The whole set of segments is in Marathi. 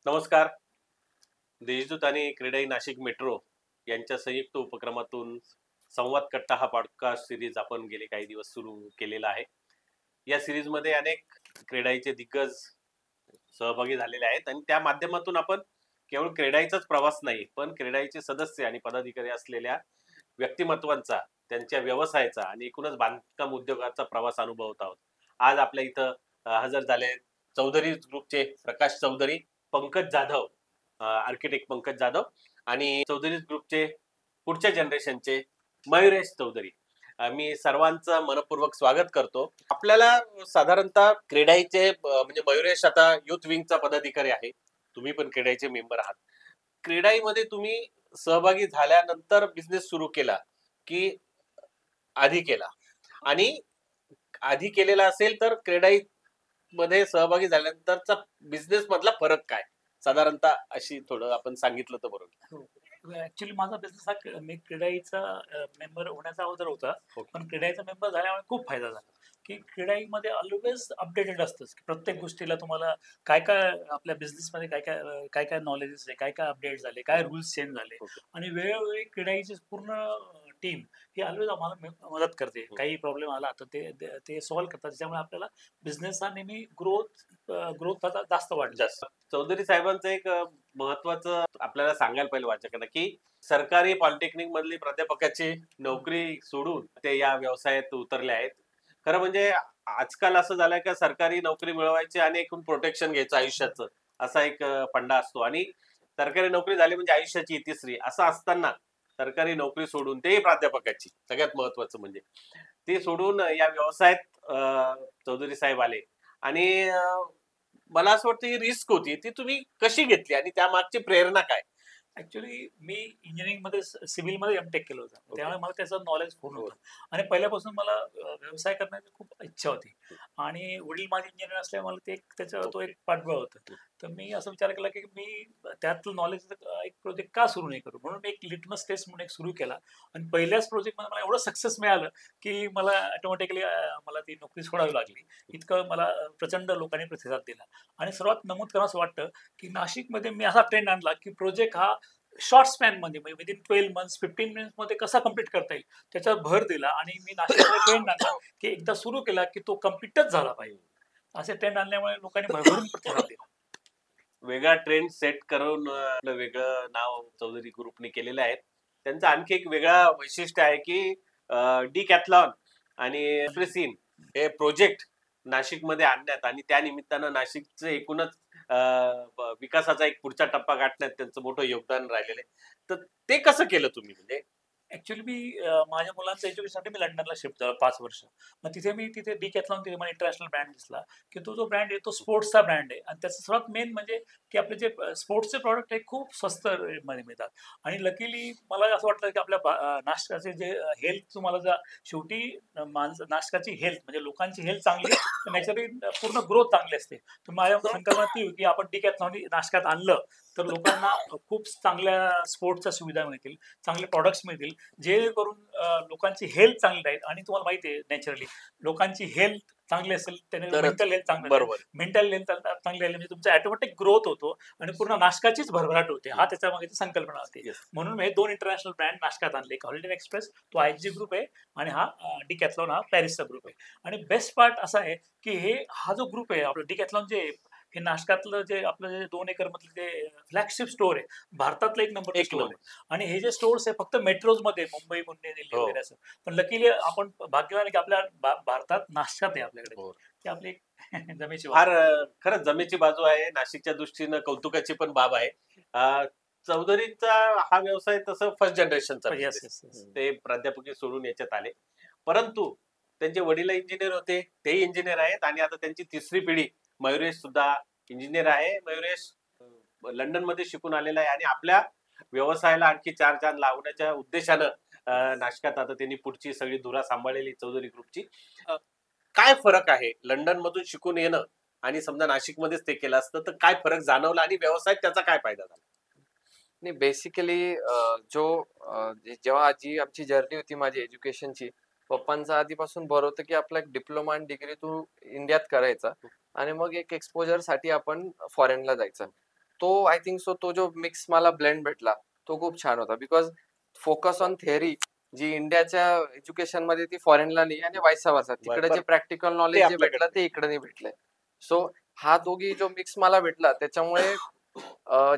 नमस्कार. देशदूत आणि क्रीडाई नाशिक मेट्रो यांच्या संयुक्त उपक्रमातून संवाद कट्टा हा पॉडकास्ट सिरीज आपण गेले काही दिवस सुरू केलेला आहे. या सिरीजमध्ये अनेक क्रीडाईचे दिग्गज सहभागी झालेले आहेत आणि त्या माध्यमातून आपण केवळ क्रीडाईचाच प्रवास नाही, पण क्रीडाईचे सदस्य आणि पदाधिकारी असलेल्या व्यक्तिमत्वांचा, त्यांच्या व्यवसायाचा आणि एकूणच बांधकाम उद्योगाचा प्रवास अनुभवत आहोत. आज आपल्या इथं हजर झाले चौधरी ग्रुपचे प्रकाश चौधरी, पंकज जाधव, आर्किटेक्ट पंकज जाधव आणि चौधरी ग्रुपचे पुढच्या जनरेशनचे मयुरेश चौधरी. मी सर्वांचं मनपूर्वक स्वागत करतो. आपल्याला साधारणतः क्रीडाईचे म्हणजे मयुरेश आता युथ विंगचा पदाधिकारी आहे. तुम्ही पण क्रीडाईचे मेंबर आहात. क्रीडाईमध्ये तुम्ही सहभागी झाल्यानंतर बिझनेस सुरू केला की आधी केला? आणि आधी केलेला असेल तर क्रेडाई मध्ये सहभागी झाल्यानंतरचा बिझनेस मधला फरक काय? साधारणतः अशी थोडं आपण सांगितलं तर बरं होईल. हो. ऍक्च्युली माझा बिझनेस हा मी क्रीडाईचा मेंबर होण्याचा अगोदर होता. ओके. पण क्रीडाईचा मेंबर झाल्यामुळे खूप फायदा झाला, की क्रीडाईमध्ये ऑलवेज अपडेटेड असतंच. की प्रत्येक गोष्टीला तुम्हाला काय-काय आपल्या बिझनेसमध्ये काय-काय नॉलेजेस आहे, काय-काय अपडेट झाले, काय रूल्स चेंज झाले ओके. आणि वेळोवेळी क्रीडाईची पूर्ण टीम ही ऑलवेज आम्हाला मदत करते. काही प्रॉब्लेम आला तर ते सॉल्व्ह करतात. त्याच्यामुळे आपल्याला बिझनेस हा नेहमी ग्रोथ जास्त वाढतो. जास्त. चौधरी साहेबांचं एक महत्वाचं आपल्याला सांगायला पाहिजे वाचकांना, की सरकारी पॉलिटेक्निक मधली प्राध्यापकाची नोकरी सोडून ते या व्यवसायात उतरले आहेत. खरं म्हणजे आजकाल असं झालंय का सरकारी नोकरी मिळवायची आणि एकूण प्रोटेक्शन घ्यायचं आयुष्याचं, असा एक फंडा असतो आणि सरकारी नोकरी झाली म्हणजे आयुष्याची इतिश्री असं असताना सरकारी नोकरी सोडून ते प्राध्यापकाची सगळ्यात महत्वाचं म्हणजे ते सोडून या व्यवसायात चौधरी साहेब आले आणि मला असं वाटतं ही रिस्क होती ती तुम्ही कशी घेतली आणि त्या मागची प्रेरणा काय? ऍक्च्युली मी इंजिनिअरिंगमध्ये सिव्हिलमध्ये एमटेक केलं होतं. ओके. त्यामुळे मला त्याचं नॉलेज पूर्ण हो. होतं आणि पहिल्यापासून मला व्यवसाय करण्याची खूप इच्छा होती आणि वडील माझे इंजिनिअर असल्यामुळे मला तो ओके. एक पाठबळ होतं. तर मी असं विचार केला की मी त्यातलं नॉलेज एक प्रोजेक्ट का सुरू नाही करू, म्हणून मी एक लिटमस टेस्ट म्हणून एक सुरू केला आणि पहिल्याच प्रोजेक्टमध्ये मला एवढं सक्सेस मिळालं की मला ऑटोमॅटिकली मला ती नोकरी सोडावी लागली. इतकं मला प्रचंड लोकांनी प्रतिसाद दिला आणि सर्वात नमूद करावंसं वाटतं की नाशिकमध्ये मी असा ट्रेंड आणला की प्रोजेक्ट हा शॉर्ट स्पॅनमध्ये म्हणजे विदिन 12 मंथ्स 15 मिनिट्समध्ये कसा कम्प्लीट करता येईल त्याच्यावर भर दिला आणि मी नाशिकमध्ये ट्रेंड आणला की एकदा सुरू केला की तो कम्प्लीटच झाला पाहिजे. असे ट्रेंड आणल्यामुळे लोकांनी भरभरून प्रतिसाद दिला. वेगळा ट्रेंड सेट करून आपलं वेगळं नाव चौधरी ग्रुपने केलेलं आहे. त्यांचं आणखी एक वेगळा वैशिष्ट्य आहे की डिकॅथलॉन आणि फ्रिसीन हे प्रोजेक्ट नाशिकमध्ये आणण्यात आणि त्या निमित्तानं नाशिकचं एकूणच विकासाचा एक पुढचा टप्पा गाठण्यात त्यांचं मोठं योगदान राहिलेलं आहे. तर ते कसं केलं तुम्ही म्हणजे? ऍक्च्युली मी माझ्या मुलांचं एज्युकेशनसाठी मी लंडनला शिफ्ट झालो 5 वर्ष. मग तिथे डिकॅथलॉन तिथे मला इंटरनॅशनल ब्रँड दिसला, की तो जो ब्रँड आहे तो स्पोर्ट्सचा ब्रँड आहे आणि त्याचं सर्वात मेन म्हणजे की आपले जे स्पोर्ट्सचे प्रॉडक्ट आहे खूप स्वस्त रेटमध्ये मिळतात आणि लकीली मला असं वाटलं की आपल्या नाशकाचे जे हेल्थ तुम्हाला जर शेवटी नाशकाची हेल्थ म्हणजे लोकांची हेल्थ चांगली तर नॅचरली पूर्ण ग्रोथ चांगली असते. तर माझ्या संकल्पना ती होती की आपण डिकॅथलॉन नाशकात आणलं तर लोकांना खूप चांगल्या स्पोर्ट्सच्या सुविधा मिळतील, चांगले प्रॉडक्ट्स मिळतील जेणेकरून लोकांची हेल्थ चांगली राहील आणि तुम्हाला माहिती आहे नॅचरली लोकांची हेल्थ चांगली असेल त्याने तरच. मेंटल हेल्थ चांगली राहील. बरोबर. मेंटल हेल्थ चांगली राहिली म्हणजे तुमचा ऑटोमॅटिक ग्रोथ होतो आणि पूर्ण नाशकाचीच भरभराट होते. हा त्याच्या मागे संकल्पना होती. Yes. म्हणून मी हे 2 इंटरनॅशनल ब्रँड नाशकात आणले. एक हॉलिडे एक्सप्रेस तो आयजी ग्रुप आहे आणि हा डिकॅथलॉन हा पॅरिसचा ग्रुप आहे. आणि बेस्ट पार्ट असा आहे की हा जो ग्रुप आहे आपलं डिकॅथलॉन जे हे नाशकातलं जे आपलं जे 2 एकर मधलं जे फ्लॅगशिप स्टोअर आहे, भारतातलं एक नंबरचं एक स्टोअर आहे. नंबर. आणि हे जे स्टोर्स आहे फक्त मेट्रोजमध्ये मुंबई, पुणे, दिल्ली हो. वगैरे असं. पण लकीली आपण भाग्यवान आहे की आपल्या भारतात नाशकात आहे आपल्याकडे. हो. ती आपली एक जमेची बाजू फार आहे. खरंच जमेची बाजू आहे. नाशिकच्या दृष्टीनं कौतुकाची पण बाब आहे. चौधरींचा हा व्यवसाय तसं फर्स्ट जनरेशनचा येस, बिझनेस. Yes, yes. ते प्राध्यापकी सोडून याच्यात आले. परंतु त्यांचे वडील इंजिनियर होते. तेही इंजिनियर आहेत आणि आता त्यांची तिसरी पिढी मयुरेश सुद्धा इंजिनियर आहे. मयुरेश लंडनमध्ये शिकून आलेला आहे आणि आपल्या व्यवसायाला आणखी चार चांद लावण्याच्या उद्देशानं नाशकात आता त्यांनी पुढची सगळी धुरा सांभाळलेली चौधरी ग्रुपची. काय फरक आहे लंडन मधून शिकून येणं आणि समजा नाशिकमध्येच ते केलं असतं तर काय फरक जाणवला आणि व्यवसायात त्याचा काय फायदा झाला? नाही बेसिकली जेव्हा आजी आमची जर्नी होती माझी एज्युकेशनची, पप्पांचा आधीपासून भर होतं की आपला एक डिप्लोमा आणि डिग्री तू इंडियात करायचा आणि मग एक एक्सपोजर साठी आपण फॉरेनला जायचं. तो आय थिंक सो तो जो मिक्स मला ब्लेंड भेटला तो खूप छान होता. बिकॉज फोकस ऑन थेअरी जी इंडियाच्या एज्युकेशन मध्ये ती फॉरेनला नाही आणि वाईस वर्सा, तिकडे जे प्रॅक्टिकल नॉलेज जे भेटलं ते इकडे नाही भेटलंय. सो हा दोघी जो मिक्स मला भेटला त्याच्यामुळे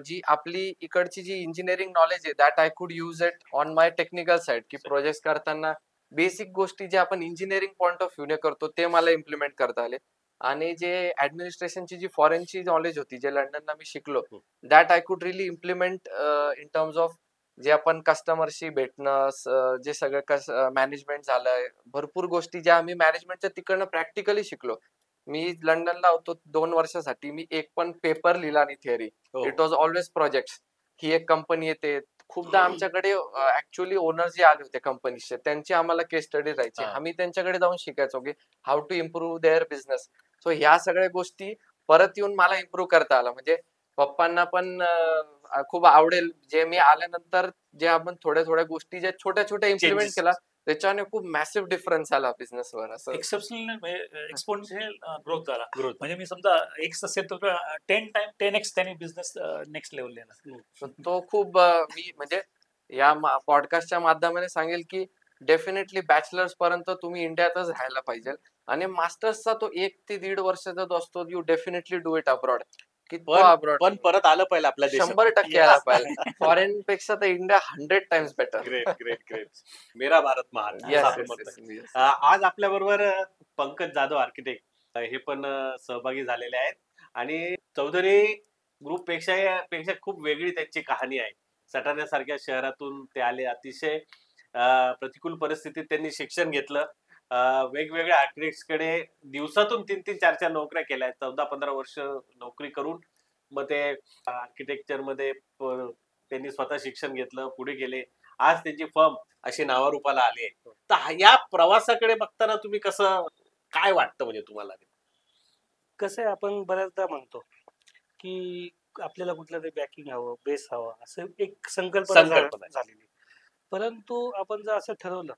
जी आपली इकडची जी इंजिनिअरिंग नॉलेज आहे that I could use it on my technical side, की प्रोजेक्ट करताना बेसिक गोष्टी जे आपण इंजिनिअरिंग पॉइंट ऑफ व्ह्यू ने करतो ते मला इम्प्लिमेंट करता आले. आणि जे ऍडमिनिस्ट्रेशनची जी फॉरेनची नॉलेज होती जे लंडनला मी शिकलो that I could relief implement in terms of जे आपण कस्टमरशी भेटणं, जे सगळं मॅनेजमेंट झालंय, भरपूर गोष्टी ज्या आम्ही मॅनेजमेंटच्या तिकडनं प्रॅक्टिकली शिकलो. मी लंडनला होतो 2 वर्षासाठी, मी एक पण पेपर लिहिला नाही theory. It was always project. ही एक कंपनी येते, खूपदा आमच्याकडे ऍक्च्युअली ओनर जे आले होते कंपनीचे त्यांची आम्हाला केस स्टडी राहायची. आम्ही त्यांच्याकडे जाऊन शिकायचो की how to improve their business. So ह्या सगळ्या गोष्टी परत येऊन मला इम्प्रूव्ह करता आलं. म्हणजे पप्पांना पण खूप आवडेल जे मी आल्यानंतर जे आपण थोड्या थोड्या गोष्टी ज्या छोट्या छोट्या इम्प्लिमेंट केला त्याच्याने खूप मॅसिव्ह डिफरन्स आला बिझनेसवर. असं एक्सेप्शनल एक्सपोनेन्शियल ग्रोथ झाला. म्हणजे मी समजा एक्स असेल तर 10x त्यांनी बिझनेस नेक्स्ट लेवल नेला. तो खूप मी म्हणजे या पॉडकास्टच्या माध्यमाने सांगेल की डेफिनेटली बॅचलर्स पर्यंत तुम्ही इंडियातच राहायला पाहिजे आणि मास्टर्सचा तो 1 ते 1.5 वर्षाचा जो असतो you definitely do it abroad. की तो अब्रॉड पण परत आलं पाहिजे आपल्या देशात. 100% यायला पाहिजे. फॉरेन पेक्षा तर India 100 times better. Great great great. मेरा भारत महान. आज आपल्या बरोबर पंकज जाधव आर्किटेक्ट हे पण सहभागी झालेले आहेत आणि चौधरी ग्रुप पेक्षा खूप वेगळी त्यांची कहाणी आहे. सटाण्यासारख्या शहरातून ते आले, अतिशय प्रतिकूल परिस्थितीत त्यांनी शिक्षण घेतलं. वेगवेगळ्या आर्किटेक्ट्स कडे दिवसातून 3-3, 4-4 नोकऱ्या केल्या. 14-15 वर्ष नोकरी करून मग ते आर्किटेक्चर मध्ये त्यांनी स्वतः शिक्षण घेतलं, पुढे गेले. आज त्यांची फर्म अशी नावारूपाला आली आहे. तर या प्रवासाकडे बघताना तुम्ही कसं, काय वाटतं म्हणजे तुम्हाला? कसं आहे, आपण बऱ्याचदा म्हणतो की आपल्याला कुठलं तरी बॅकिंग हवं, बेस हवा, असं एक संकल्पना झालेली. परंतु आपण जर असं ठरवलं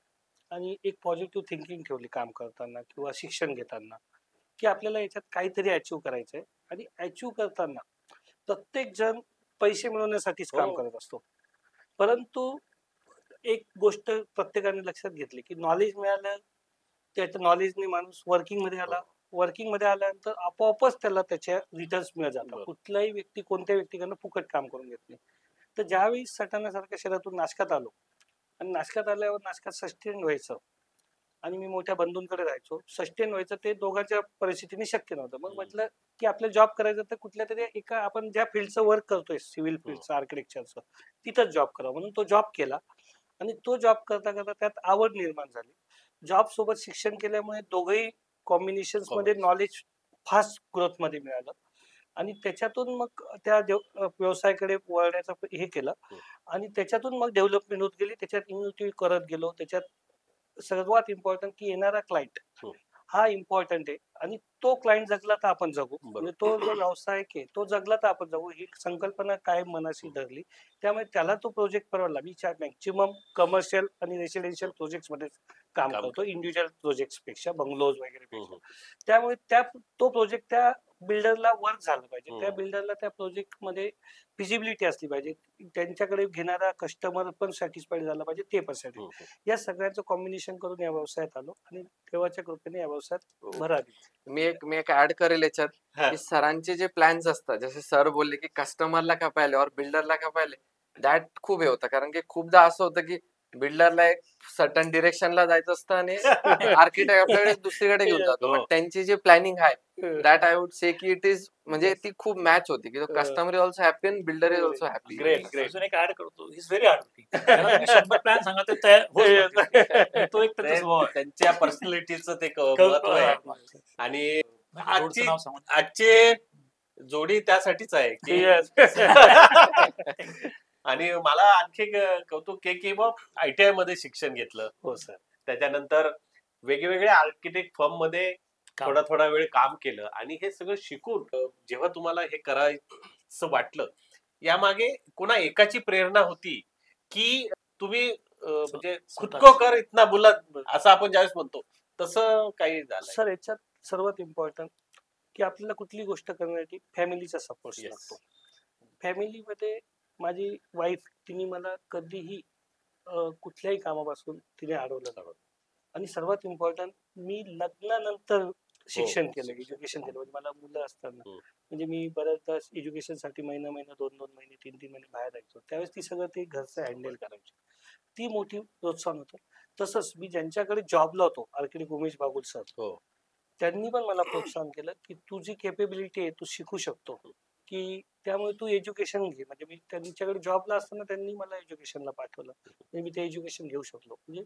आणि एक पॉझिटिव्ह थिंकिंग ठेवली काम करताना किंवा शिक्षण घेताना की आपल्याला याच्यात काहीतरी अचीव्ह करायचंय आणि अचीव्ह करताना प्रत्येक जण पैसे मिळवण्यासाठीच काम करत असतो. परंतु एक गोष्ट प्रत्येकाने लक्षात घेतली की नॉलेज मिळालं, त्याच्या नॉलेजने माणूस वर्किंग मध्ये आला. वर्किंग मध्ये आल्यानंतर आपोआपच त्याला त्याच्या रिटर्न्स मिळत जातात. कुठलाही व्यक्ती कोणत्या व्यक्तीकडनं फुकट काम करून घेत नाही. तर ज्यावेळी सटाण्यासारख्या शहरातून नाशकात आलो आणि नाशकात आल्यावर नाशकात सस्टेन व्हायचं आणि मी मोठ्या बंधूंकडे राहायचो, सस्टेन व्हायचं ते दोघांच्या परिस्थितीने शक्य नव्हतं. मग म्हटलं की आपलं जॉब करायचं तर कुठल्या तरी एका आपण ज्या फील्डचं वर्क करतोय, सिव्हिल फील्डचं, आर्किटेक्चरचं, तिथंच जॉब करावं. म्हणून तो जॉब केला आणि तो जॉब करता करता त्यात आवड निर्माण झाली. जॉब सोबत शिक्षण केल्यामुळे दोघंही कॉम्बिनेशन्स मध्ये नॉलेज फास्ट ग्रोथ मध्ये मिळालं आणि त्याच्यातून मग त्या व्यवसायाकडे वळण्याचं हे केलं आणि त्याच्यातून मग डेव्हलपमेंट होत गेली. त्याच्यात इन्व्हेस्टिव्ह करत गेलो. त्याच्यात सर्वात इम्पॉर्टंट की येणारा क्लायंट हा इम्पॉर्टंट आहे आणि तो क्लायंट जगला तर आपण जगू. म्हणजे तो जो व्यवसाय आहे तो जगला तर आपण जगू, ही संकल्पना कायम मनाशी धरली. त्यामुळे त्याला तो प्रोजेक्ट परवडला. मी मॅक्झिमम कमर्शियल आणि रेसिडेन्शियल प्रोजेक्ट मध्ये काम करतो, इंडिव्हिज्युअल प्रोजेक्ट पेक्षा, बंगलोज वगैरे पेक्षा. त्यामुळे तो प्रोजेक्ट त्या बिल्डरला वर्क झालं पाहिजे, त्या बिल्डरला त्या प्रोजेक्ट मध्ये फिजिबिलिटी असली पाहिजे, त्यांच्याकडे घेणारा कस्टमर पण सॅटिस्फाईड झाला पाहिजे, ते पण सॅटिस्फाईड. या सगळ्यांचं कॉम्बिनेशन करून या व्यवसायात आलो आणि देवाच्या कृपेने या व्यवसायात भर आली. मी एक ऍड करेल याच्यात की सरांचे जे प्लॅन्स असतात, जसे सर बोलले की कस्टमरला का पाहिले और बिल्डरला का पाहिले, दॅट खूप हे होतं. कारण की खूपदा असं होतं की बिल्डरला एक सर्टन डिरेक्शनला जायचं असतं आणि आर्किटेक्ट आपल्याकडे दुसरीकडे घेऊन जातो. पण त्यांची जी प्लॅनिंग आहे दॅट आय वुड से की इट इज म्हणजे ती खूप मॅच होती की customer is also happy and builder is also happy. Great great. अजून एक ऍड करतो, इज व्हेरी हार्ड. 100 प्लॅन सांगा ते तयार तो एक त्यांच्या पर्सनॅलिटीचं ते महत्व आहे. आणि आजचे जोडी त्यासाठीच आहे की आणि मला आणखी कौतुक आहे की ITI मध्ये शिक्षण घेतलं. हो सर. त्याच्यानंतर वेगवेगळ्या आर्किटेक्ट फर्म मध्ये थोडा वेळ काम केलं आणि हे सगळं शिकून जेव्हा तुम्हाला हे करायचं वाटलं, यामागे कोणा एकाची प्रेरणा होती की तुम्ही म्हणजे खुद को कर इतना बुलंद असं आपण ज्यावेळेस म्हणतो तसं काही झालं? सर याच्यात सर्वात इम्पॉर्टंट की आपल्याला कुठली गोष्ट करण्यासाठी फॅमिलीचा सपोर्ट लागतो. फॅमिलीमध्ये माझी वाईफ तिने मला कधीही कुठल्याही कामापासून तिने अडवलं नाही. आणि सर्वात इम्पॉर्टंट, मी लग्नानंतर शिक्षण केलं, एज्युकेशन केलं. म्हणजे मला मुलं असताना, म्हणजे मी बऱ्याचदा एज्युकेशनसाठी महिना 2 महिने 3 महिने बाहेर राहायचो. त्यावेळेस ती सगळं ते घरचं हँडल करायची. ती मोठी प्रोत्साहन होतं. तसंच मी ज्यांच्याकडे जॉबला होतो, आर्किटेक्ट उमेश बागुल सर, त्यांनी पण मला प्रोत्साहन केलं की तुझी केपेबिलिटी आहे, तू शिकू शकतो, की त्यामुळे तू एज्युकेशन घे. म्हणजे मी त्यांच्याकडे जॉबला असताना त्यांनी मला एज्युकेशनला पाठवलं, म्हणजे मी ते एज्युकेशन घेऊ शकलो. म्हणजे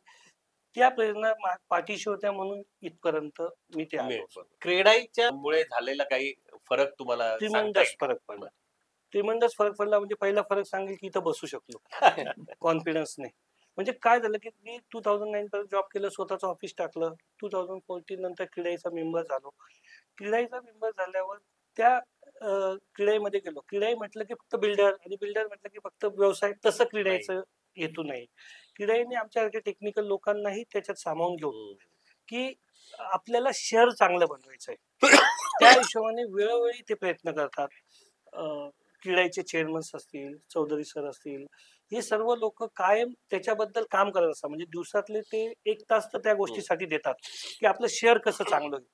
त्या प्रेरणा पाठीशी होत्या म्हणून इथपर्यंत मी ते आलो. क्रेडाईच्या मुळे झालेला काही फरक तुम्हाला ट्रिमंडस फरक पडला. ट्रिमंडस फरक पडला. म्हणजे पहिला फरक सांगेल की इथं बसू शकलो कॉन्फिडन्सने. म्हणजे काय झालं की मी 2009 पर्यंत जॉब केलं, स्वतःचं ऑफिस टाकलं. 2014 नंतर क्रीडाईचा मेंबर झालो. क्रीडाईचा मेंबर झाल्यावर त्या क्रीडाईमध्ये गेलो. क्रीडाई म्हटलं की फक्त बिल्डर, आणि बिल्डर म्हटलं की फक्त व्यवसाय. तसं क्रीडाईचं हेतू नाही. क्रीडाईने आमच्यासारख्या टेक्निकल लोकांनाही त्याच्यात सामावून घेऊन की आपल्याला शहर चांगलं बनवायचं आहे, त्या हिशोबाने वेळोवेळी ते प्रयत्न करतात. क्रीडाईचे चेअरमन्स असतील, चौधरी सर असतील, हे सर्व लोक कायम त्याच्याबद्दल काम करत असतात. म्हणजे दिवसातले ते 1 तास तर त्या गोष्टीसाठी देतात की आपलं शहर कसं चांगलं होईल.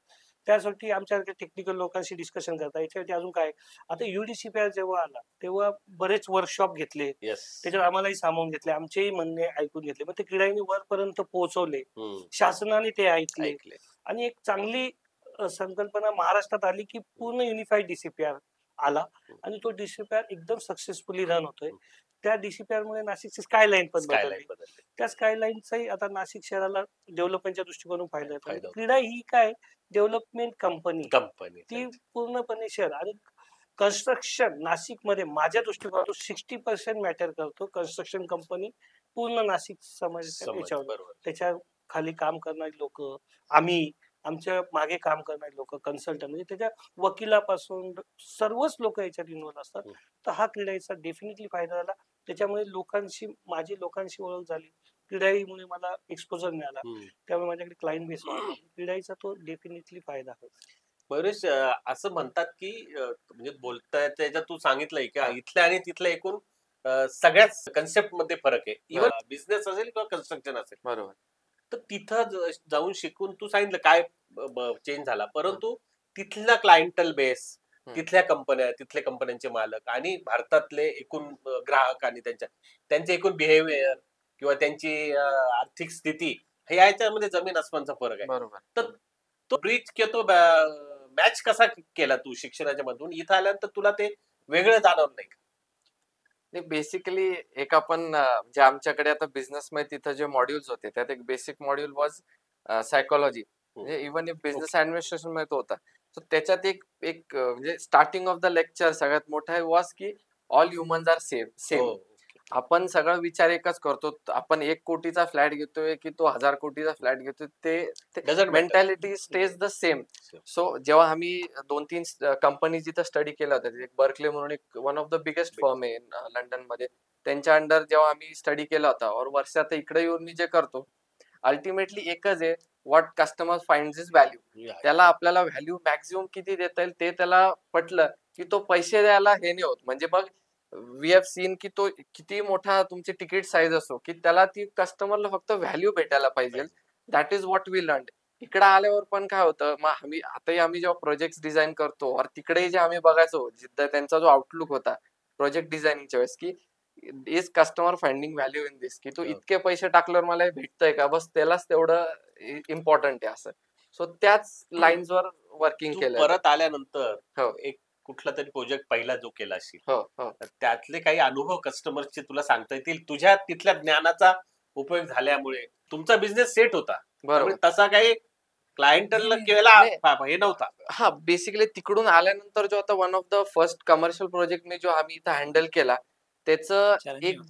त्यासाठी आमच्यासारख्या टेक्निकल लोकांशी डिस्कशन करतात. याच्यासाठी अजून काय, आता UDCPR जेव्हा आला तेव्हा बरेच वर्कशॉप घेतले, त्याच्यात आम्हालाही सामावून घेतले, आमचेही म्हणणे ऐकून घेतले. मग ते क्रीडाईने वरपर्यंत पोहोचवले, शासनाने ते ऐकले. आणि एक चांगली संकल्पना महाराष्ट्रात आली की पूर्ण युनिफाईड DCPR आला, आणि तो DCPR एकदम सक्सेसफुली रन होतोय. त्या DCPR मुळे नाशिकची स्कायलाईन पण बदलली. त्या स्कायलाईनचाही आता नाशिक शहराला डेव्हलपमेंटच्या दृष्टिकोनातून फायदा होतो. क्रीडा ही काय डेव्हलपमेंट कंपनी, ती पूर्णपणे शहर. आणि कन्स्ट्रक्शन नाशिकमध्ये माझ्या दृष्टिकोनातून 60% मॅटर करतो. कन्स्ट्रक्शन कंपनी पूर्ण नाशिक समाजाच्या याच्यावर, त्याच्या खाली काम करणारी लोक, आम्ही, आमच्या मागे काम करणारे लोक, कन्सल्टंट, म्हणजे त्याच्या वकिलापासून सर्वच लोक याच्यात इन्व्हॉल्व असतात. तर हा क्रीडाईचा डेफिनेटली फायदा झाला. त्याच्यामुळे लोकांशी, माझी लोकांशी ओळख झाली. क्रीडाईमुळे मला एक्सपोजर मिळाला, त्यामुळे माझ्याकडे क्लायंट बेस वाढला. क्रीडाईचा तो डेफिनेटली फायदा आहे. बरेच असं म्हणतात की म्हणजे बोलताय त्याच्यात तू सांगितलंय की इथल्या आणि तिथल्या एकूण सगळ्याच कन्सेप्ट मध्ये फरक आहे. इव्हन बिझनेस असेल किंवा कन्स्ट्रक्शन असेल. बरोबर. तर तिथं जाऊन शिकून तू सांगितलं काय चेंज झाला, परंतु तिथला क्लायंटल बेस, तिथल्या कंपन्या, तिथल्या कंपन्यांचे मालक आणि भारतातले एकूण ग्राहक आणि त्यांचे एकूण बिहेवियर किंवा त्यांची आर्थिक स्थिती, हे याच्यामध्ये जमीन आसमानचा फरक आहे. बरोबर. तर तो ब्रिज किंवा तो मॅच कसा केला तू शिक्षणाच्या मधून? इथं आल्यानंतर तुला ते वेगळं जाणवलं नाही का? बेसिकली एक आपण जे आमच्याकडे आता बिझनेस मध्ये तिथं जे मॉड्यूल्स होते, त्यात एक बेसिक मॉड्यूल वॉज सायकोलॉजी. म्हणजे इव्हन एक बिझनेस ऍडमिनिस्ट्रेशन मध्ये तो होता. सो त्याच्यात एक एक म्हणजे स्टार्टिंग ऑफ द लेक्चर सगळ्यात मोठा वॉज की ऑल ह्युमन्स आर सेम. आपण सगळं विचार एकच करतो. आपण 1 कोटीचा फ्लॅट घेतोय की तो 1000 कोटीचा फ्लॅट घेतोय, ते mentality stage the same. So जेव्हा आम्ही 2-3 कंपनी जिथं स्टडी केल्या होत्या, एक बर्कले म्हणून एक one of the biggest firm आहे लंडन मध्ये, त्यांच्या अंडर जेव्हा आम्ही स्टडी केला होता, और वर्षात इकडे येऊन मी जे करतो, अल्टिमेटली एकच आहे, what customer finds is value. त्याला आपल्याला व्हॅल्यू मॅक्झिमम किती देता येईल ते त्याला पटलं की तो पैसे द्यायला हे नाही होत. म्हणजे मग वी हॅव सीन की तो किती मोठा तुमची तिकीट साईज असो, की त्याला ती कस्टमरला फक्त व्हॅल्यू भेटायला पाहिजे. That is what we learn. इकडे आल्यावर पण काय होतं, मग आम्ही जेव्हा प्रोजेक्ट डिझाईन करतो, और तिकडे जे आम्ही बघायचो, जिथं त्यांचा जो आउटलुक होता प्रोजेक्ट डिझायनिंगच्या वेळेस, की is customer finding value in this, की तू इतके पैसे टाकल्यावर मला भेटतंय का, बस त्यालाच तेवढं इम्पॉर्टंट आहे असं. सो त्याच लाईन्सवर वर्किंग केलं. परत आल्यानंतर एक कुठला तरी प्रोजेक्ट पहिला जो केला असेल, त्यातले काही अनुभव कस्टमरचे तुला सांगता येतील, तुझ्या तिथल्या ज्ञानाचा उपयोग झाल्यामुळे तुमचा बिझनेस सेट होता. बरोबर. तसा काही क्लायंटला केला हे नव्हता. हा, बेसिकली तिकडून आल्यानंतर जो आता one of the first commercial project मी जो आम्ही इथं हँडल केला, त्याचं एक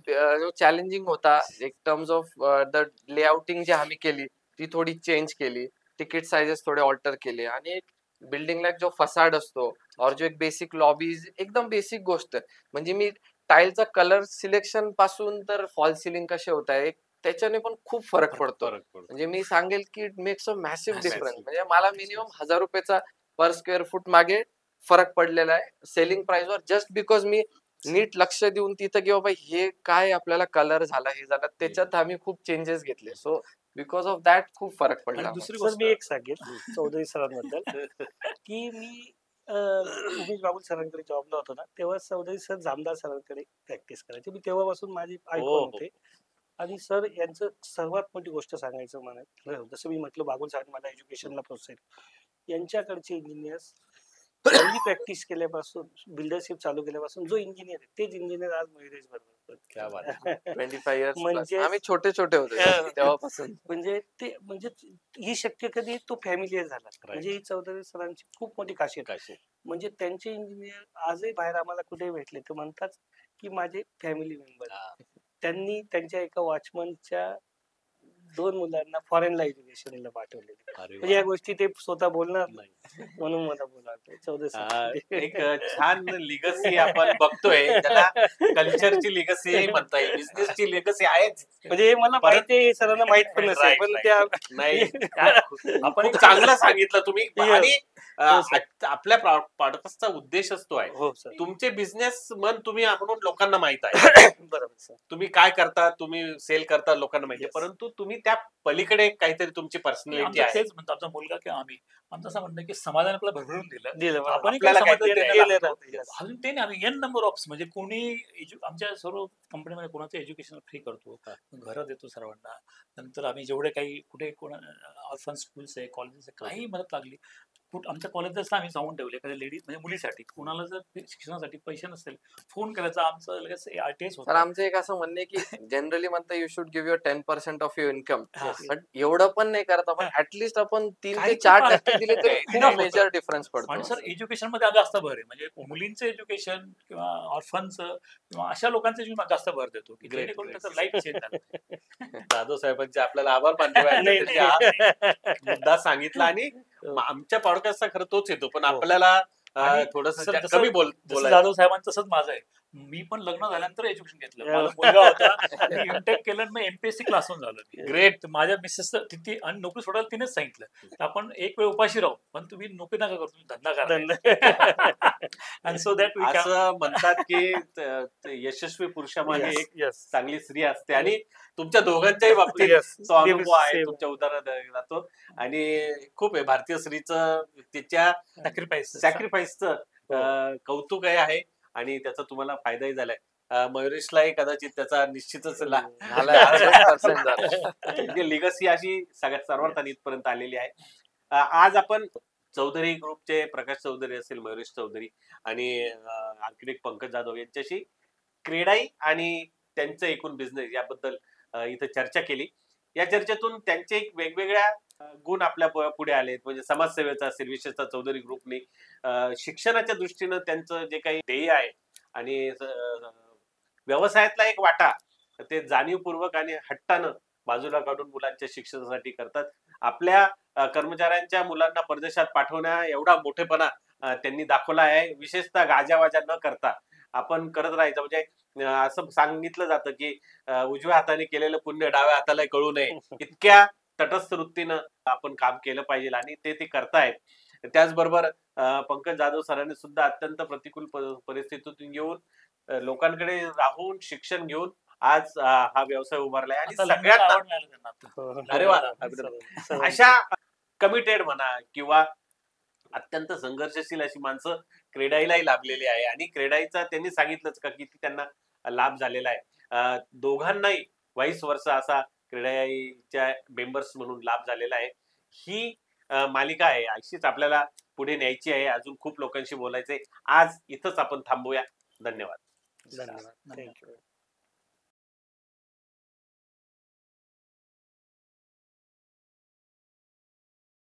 जो चॅलेंजिंग होता, एक टर्म्स ऑफ द लेआउटिंग जी आम्ही केली ती थोडी चेंज केली, तिकीट साइजेस थोडे ऑल्टर केले, आणि एक बिल्डिंगला जो फसाड असतो और जो एक बेसिक लॉबीज, एकदम बेसिक गोष्ट, म्हणजे मी टाईलचा कलर सिलेक्शन पासून तर फॉल सिलिंग कसे होत आहे त्याच्याने पण खूप फरक पडतो. म्हणजे मी सांगेल की it makes a massive difference. म्हणजे मला मिनिमम 1000 रुपयाचा पर स्क्वेअर फूट मागे फरक पडलेला आहे सेलिंग प्राइसवर, जस्ट बिकॉज मी नीट लक्ष देऊन तिथं की बाबा हे काय आपल्याला कलर झाला हे झालं त्याच्यात आम्ही खूप चेंजेस घेतले. सो बिकॉज ऑफ दॅट खूप फरक पडला आणि आम्हाला. दुसरी सर गोष्ट मी एक सांगेल चौधरी सरांबद्दल की मी उमेश बाबुल सरांकडे जॉबला होतो ना, तेव्हा चौधरी सर जामदार सरांकडे प्रॅक्टिस करायचे. मी तेव्हापासून माझी ऐकून हो. होते. आणि सर यांचं सर्वात मोठी गोष्ट सांगायचं म्हणाल, जसं मी म्हटलं बागुल सरांनी मला एज्युकेशनला प्रोत्साहित, यांच्याकडचे इंजिनियर्स पहिली प्रॅक्टिस केल्यापासून बिल्डरशिप चालू केल्यापासून जो इंजिनियर आहे तेच इंजिनियर आज मयुरेश क्या बात बरोबर 25 इयर्स म्हणजे आम्ही छोटे छोटे होते तेव्हापासून. म्हणजे ही शक्य कधी तो फॅमिलियर झाला. म्हणजे ही चौधरी सरांची खूप मोठी खासियत आहे. काशी. म्हणजे त्यांचे इंजिनियर आजही बाहेर आम्हाला कुठे भेटले तर म्हणतात की माझे फॅमिली मेंबर. त्यांनी त्यांच्या एका वॉचमनच्या 2 मुलांना फॉरेनला एज्युकेशनला पाठवलेले. अरे म्हणजे या वा. गोष्टी ते स्वतः बोलणार नाही. म्हणून मला बोलावते चौधरी सर. एक छान लिगसी आपण बघतोय, त्याला कल्चरची लिगसी म्हणता येईल, बिझनेसची लिगसी आहेच. म्हणजे हे मला परत- माहिती आहे सरांना माहित पण नसेल Right, पण right. त्या नाही आपण खूप चांगलं सांगितलं तुम्ही. Yes. आणि हो, sir. आपल्या पॉडकास्टचा उद्देशच तो आहे. हो सर तुमचे बिझनेस मन तुम्ही म्हणून लोकांना माहित आहे. बरोबर सर. तुम्ही काय करता, तुम्ही सेल करता लोकांना माहिती आहे. Yes. परंतु तुम्ही त्या पलीकडे काहीतरी तुमची पर्सनॅलिटी आमचं आहे. तेच म्हणतो आमचा मुलगा किंवा आम्ही आमचं असं म्हणणं की समाजाने आपल्याला भरभरून दिलं दिलं बरोबर. आपण आपल्याला काहीतरी द्यायला दिलं. अजून ते नाही आम्ही एन नंबर ऑफ म्हणजे कोणी आमच्या सर्व कंपनीमध्ये कोणाचं एज्युकेशन फ्री करतो, घरं देतो सर्वांना. नंतर आम्ही जेवढे काही कुठे ऑर्फन स्कूल्स आहे, कॉलेजेस आहे, काही मदत लागली आमच्या कॉलेजेस आम्ही सांगून ठेवले एखाद्या लेडीज म्हणजे मुलीसाठी कोणाला जर शिक्षणासाठी पैसे नसेल फोन करायचा आमचं लगेच आरटीएस तर होतं. आमचं एक असं म्हणणं आहे की जनरली म्हणता you should give your 10% of your income. Yes. But एवढं पण नाही करत आपण. ऍटलीस्ट आपण 3 ते काही 4% दिले तरी enough खूप होतं. मेजर डिफरन्स आणि पडतो. सर एज्युकेशन मध्ये जास्त भर आहे म्हणजे मुलींचं एज्युकेशन किंवा ऑर्फनचं किंवा अशा लोकांचं एज्युकेशन जास्त भर देतो की Great, जेणेकरून great. त्याचं लाईफ चेंज झालं. जाधव साहेबांचे आपल्याला आभार मानले नाही, पाहिजे. त्यांनी हा नाही. मुद्दा सांगितला आणि हो. आमच्या पॉडकास्टचा खरं तोच येतो, पण हो. आपल्याला आणि थोडस सर, जसं- कमी जसं बोलायचं. जाधव साहेबांचं तसंच माझं आहे. मी पण लग्न झाल्यानंतर एज्युकेशन घेतलं. Yeah. माझा मुलगा होता मी एमटेक केलं आणि मग एमपीएससी क्लासहून झालो. Great. तर माझ्या मिसेस तिथे आणि नोकरी सोडायला तिनेच सांगितलं तर आपण एक वेळ उपाशी राहू पण तुम्ही नोकरी नका करू तुम्ही धंदा करा. आणि सो दॅट असं म्हणतात की यशस्वी पुरुषामागे Yes, एक yes. चांगली स्त्री असते आणि तुमच्या दोघांच्याही बाबतीत Yes. तो अनुभव आहे, Same. तुमच्या उदाहरणात जातो. आणि खूप आहे भारतीय स्त्रीचं तिच्या सॅक्रिफाईस सॅक्रिफाईसचं कौतुक आहे आणि त्याचा तुम्हाला फायदाही झालाय. मयुरेशलाही कदाचित त्याचा निश्चितच झालाय, 100% झालाय. म्हणजे लिगसी अशी सर्वार्थाने इथपर्यंत आलेली आहे. आज आपण चौधरी ग्रुपचे प्रकाश चौधरी असेल, मयुरेश चौधरी आणि आणखी एक पंकज जाधव यांच्याशी क्रेडाई आणि त्यांचं एकूण बिझनेस याबद्दल इथं चर्चा केली. या चर्चेतून त्यांचे वेगवेगळ्या गुण आपल्या पुढे आलेत. म्हणजे समाजसेवेचा असेल, विशेषतः चौधरी ग्रुपने शिक्षणाच्या दृष्टीनं त्यांचं जे काही ध्येय आहे आणि व्यवसायातला एक वाटा ते जाणीवपूर्वक आणि हट्टानं बाजूला काढून मुलांच्या शिक्षणासाठी करतात. आपल्या कर्मचाऱ्यांच्या मुलांना परदेशात पाठवण्या एवढा मोठेपणा त्यांनी दाखवला आहे. विशेषतः गाजावाजा न करता आपण करत राहायचं. म्हणजे असं सांगितलं जातं की उजव्या हाताने केलेलं पुण्य डाव्या हाताला कळू नये, इतक्या तटस्थ वृत्तीनं आपण काम केलं पाहिजे आणि ते करतायत. त्याचबरोबर पंकज जाधव सरांनी सुद्धा अत्यंत प्रतिकूल परिस्थितीतून येऊन लोकांकडे राहून शिक्षण घेऊन आज हा व्यवसाय उभारलाय आणि सगळ्यांना अरे वा, अशा कमिटेड म्हणा किंवा अत्यंत संघर्षशील अशी माणसं क्रेडाईलाही लाभलेली आहे आणि क्रेडाईचा त्यांनी सांगितलंच का किती त्यांना लाभ झालेला आहे. दोघांनाही वाईस वर्षा असा क्रेडाईच्या मेंबर्स म्हणून लाभ झालेला आहे. ही मालिका आहे अशीच आपल्याला पुढे न्यायची आहे. अजून खूप लोकांशी बोलायचंय. आज इथंच आपण थांबूया. धन्यवाद. धन्यवाद. थँक्यू.